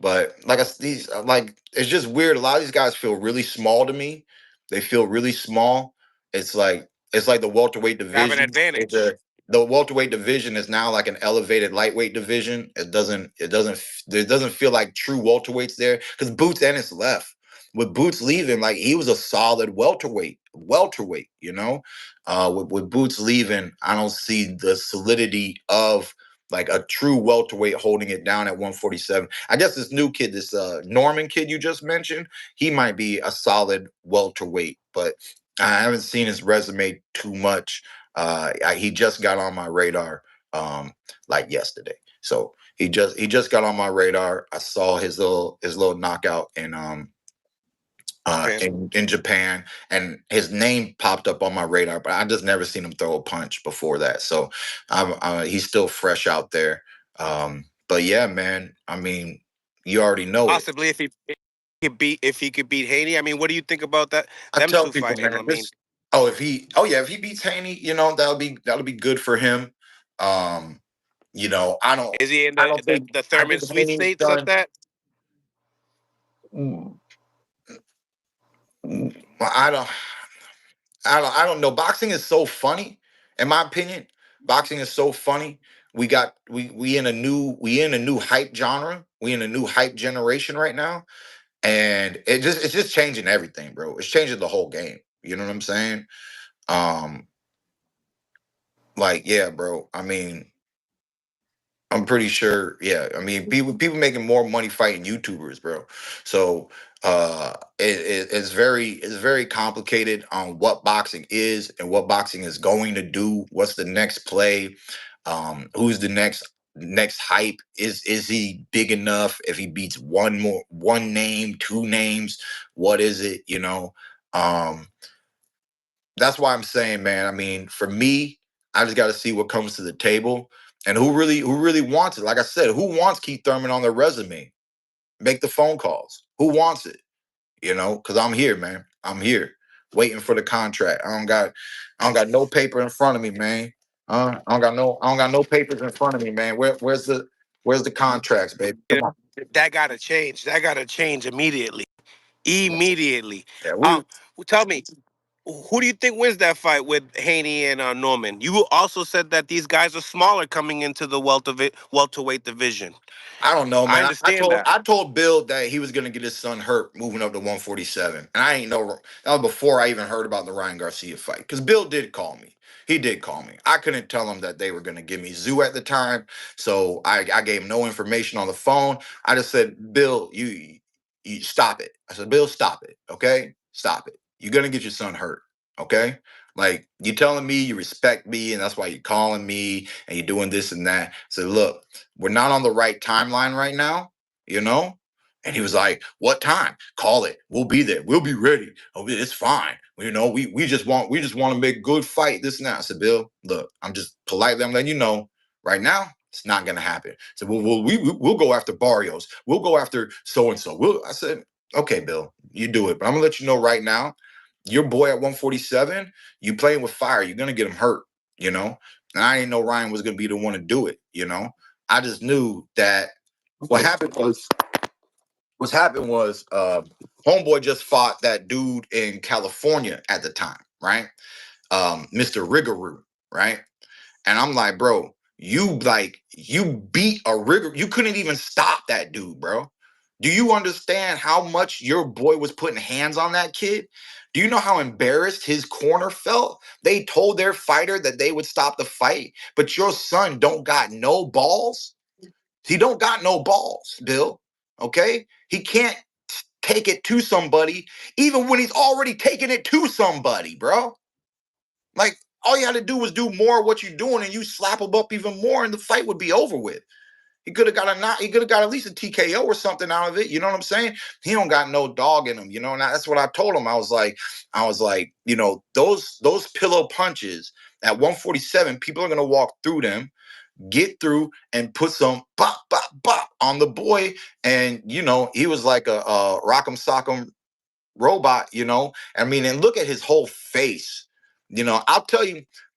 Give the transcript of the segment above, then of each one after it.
But like it's just weird. A lot of these guys feel really small to me. They feel really small. It's like the welterweight Have an division. advantage. The welterweight division is now like an elevated lightweight division. It doesn't feel like true welterweights there because Boots Ennis left. With Boots leaving, like he was a solid welterweight. With Boots leaving, I don't see the solidity of like a true welterweight holding it down at 147. I guess this new kid, this Norman kid you just mentioned, he might be a solid welterweight, but I haven't seen his resume too much. He just got on my radar like yesterday. So he just got on my radar. I saw his little knockout Japan. in Japan, and his name popped up on my radar, but I just never seen him throw a punch before that. So he's still fresh out there. But yeah, man. I mean, you already know it. Possibly if he could beat Haney. I mean, what do you think about that? I Them tell two people, fighting. man, I mean, if he beats Haney, that'll be good for him. Um, I don't, is he in I don't think, the I Thurman think sweet Haney's states of done. that? mm, I don't. I don't know. Boxing is so funny, in my opinion. Boxing is so funny. We in a new hype genre. We in a new hype generation right now, and it's just changing everything, bro. It's changing the whole game. You know what I'm saying? Um, like yeah, bro. I mean, I'm pretty sure. Yeah, I mean, people making more money fighting YouTubers, bro. So it's very complicated on what boxing is and what boxing is going to do. What's the next play? Who's the next hype? Is he big enough? If he beats one name, two names, what is it? Um, that's why I'm saying, man. I mean, for me, I just got to see what comes to the table and who really wants it. Like I said, who wants Keith Thurman on their resume? Make the phone calls. Who wants it? Because I'm here, man. I'm here, waiting for the contract. I don't got no paper in front of me, man. I don't got no papers in front of me, man. Where's the contracts, baby? You Come on. know, that gotta change. That gotta change immediately. Immediately. Yeah, Um, tell me, who do you think wins that fight with Haney and Norman? You also said that these guys are smaller coming into the welterweight division. I don't know, I man. I understand told that. I told Bill that he was gonna get his son hurt moving up to 147, and I ain't know that was before I even heard about the Ryan Garcia fight. Because Bill did call me. He did call me. I couldn't tell him that they were gonna give me Zoo at the time, so I gave him no information on the phone. I just said, Bill, you stop it. I said, Bill, stop it. Okay, stop it. You're gonna get your son hurt. Okay. Like you telling me you respect me, and that's why you're calling me and you're doing this and that. So look, we're not on the right timeline right now, you know? And he was like, what time? Call it. We'll be there. We'll be ready. Oh, it's fine. We just want to make good fight, this and that. I said, Bill, look, I'm letting you know right now, it's not gonna happen. So we'll go after Barrios. We'll go after so and so. I said, okay, Bill, you do it. But I'm gonna let you know right now, your boy at 147, you playing with fire, you're gonna get him hurt, you know? And I didn't know Ryan was gonna be the one to do it, you know. I just knew that what happened was homeboy just fought that dude in California at the time, right? Mr. Rigaroo, right? And I'm like, bro, you beat a rigor. You couldn't even stop that dude, bro. Do you understand how much your boy was putting hands on that kid? Do you know how embarrassed his corner felt? They told their fighter that they would stop the fight, but your son don't got no balls. He don't got no balls, Bill. Okay? He can't take it to somebody, even when he's already taking it to somebody, bro. Like, all you had to do was do more of what you're doing, and you slap him up even more, and the fight would be over with. He could have got he could have got at least a TKO or something out of it. You know what I'm saying? He don't got no dog in him. And that's what I told him. I was like, those pillow punches at 147, people are gonna walk through them, get through, and put some bop bop bop on the boy. And he was like a rock'em sock'em robot. I mean, and look at his whole face.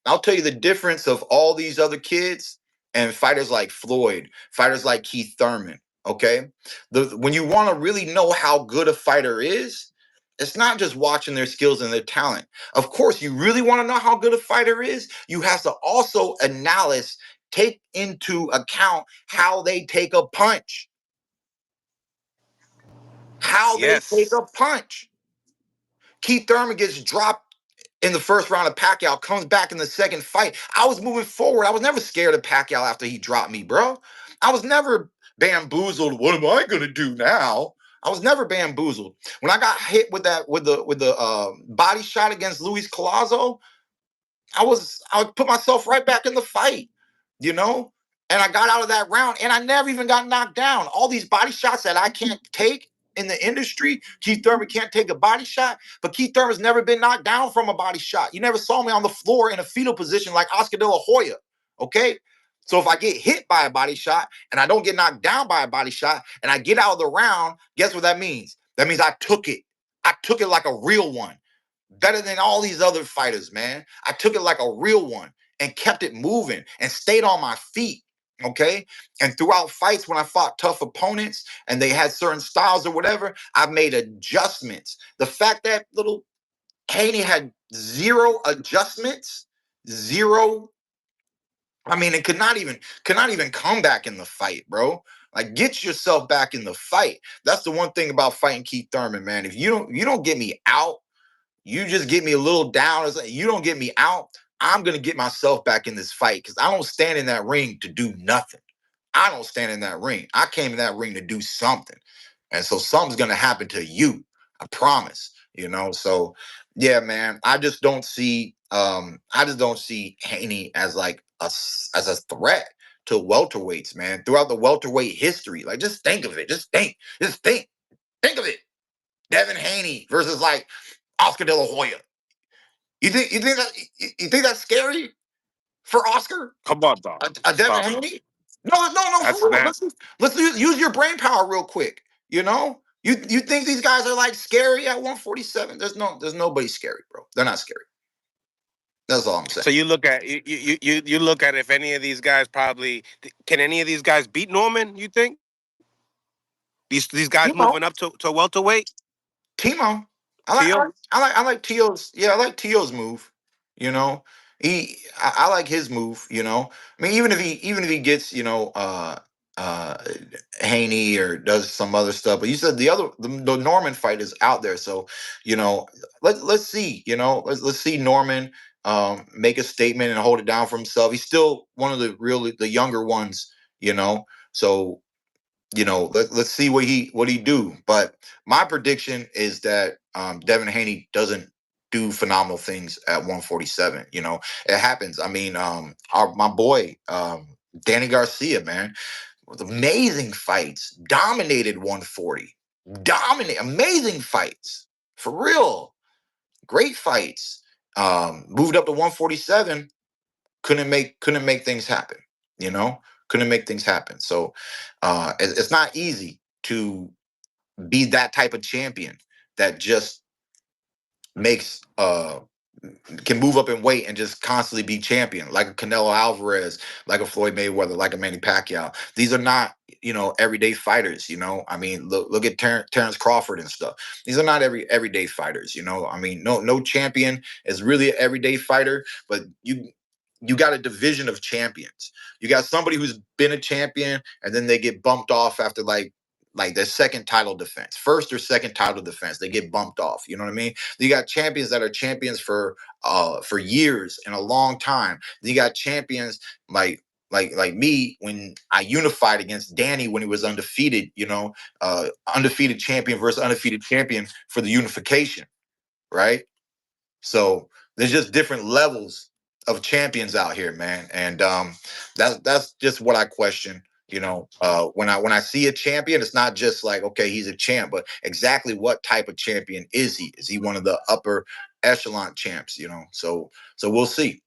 I'll tell you the difference of all these other kids and fighters like Floyd, fighters like Keith Thurman. Okay, when you want to really know how good a fighter is, it's not just watching their skills and their talent. Of course, you really want to know how good a fighter is, you have to also take into account how they take a punch. How they take Yes. a punch. Keith Thurman gets dropped in the first round of Pacquiao, comes back in the second fight. I was moving forward. I was never scared of Pacquiao after he dropped me, bro. I was never bamboozled. What am I gonna do now? I was never bamboozled. When I got hit with the body shot against Luis Collazo, I put myself right back in the fight, you know? And I got out of that round and I never even got knocked down. All these body shots that I can't take in the industry, Keith Thurman can't take a body shot, but Keith Thurman's never been knocked down from a body shot. You never saw me on the floor in a fetal position like Oscar De La Hoya, okay? So if I get hit by a body shot and I don't get knocked down by a body shot and I get out of the round, guess what that means? That means I took it. I took it like a real one. Better than all these other fighters, man. I took it like a real one and kept it moving and stayed on my feet. Okay. And throughout fights, when I fought tough opponents and they had certain styles or whatever, I've made adjustments. The fact that little Haney had zero adjustments, zero. I mean, it could not even come back in the fight, bro. Like, get yourself back in the fight. That's the one thing about fighting Keith Thurman, man. If you don't get me out, you just get me a little down. You don't get me out, I'm going to get myself back in this fight because I don't stand in that ring to do nothing. I don't stand in that ring. I came in that ring to do something. And so something's going to happen to you. I promise, So yeah, man, I just don't see Haney as like as a threat to welterweights, man. Throughout the welterweight history, like just think of it. Think of it. Devin Haney versus like Oscar De La Hoya. You think that's scary for Oscar? Come on, dog. A Devin Stop it. Haney? No, That's for real. nasty. Let's use your brain power real quick. You think these guys are like scary at 147? There's nobody scary, bro. They're not scary. That's all I'm saying. So you look at you look at if any of these guys can any of these guys beat Norman? You think these guys Timo, moving up to welterweight? Timo. Tio? I like Tio's. Yeah, I like Tio's move. You know, I like his move. I mean, even if he gets uh Haney or does some other stuff, but you said the Norman fight is out there, so let's see. Let's see Norman make a statement and hold it down for himself. He's still one of the younger ones. So let's see what he do. But my prediction is that Devin Haney doesn't do phenomenal things at 147. It happens. I mean, my boy Danny Garcia, man, with amazing fights, dominated 140, amazing fights for real, great fights. Moved up to 147, couldn't make things happen. You know, couldn't make things happen. So it's not easy to be that type of champion that just makes can move up in weight and just constantly be champion, like a Canelo Alvarez, like a Floyd Mayweather, like a Manny Pacquiao. These are not, everyday fighters. I mean, look at Terrence Crawford and stuff. These are not everyday fighters. I mean, no champion is really an everyday fighter, but you got a division of champions. You got somebody who's been a champion and then they get bumped off after like their second title defense, first or second title defense, they get bumped off. You know what I mean? You got champions that are champions for years and a long time. You got champions like me when I unified against Danny when he was undefeated. Undefeated champion versus undefeated champion for the unification, right? So there's just different levels of champions out here, man, and that's just what I question. When I see a champion, it's not just like, okay, he's a champ, but exactly what type of champion is he? Is he one of the upper echelon champs? So we'll see.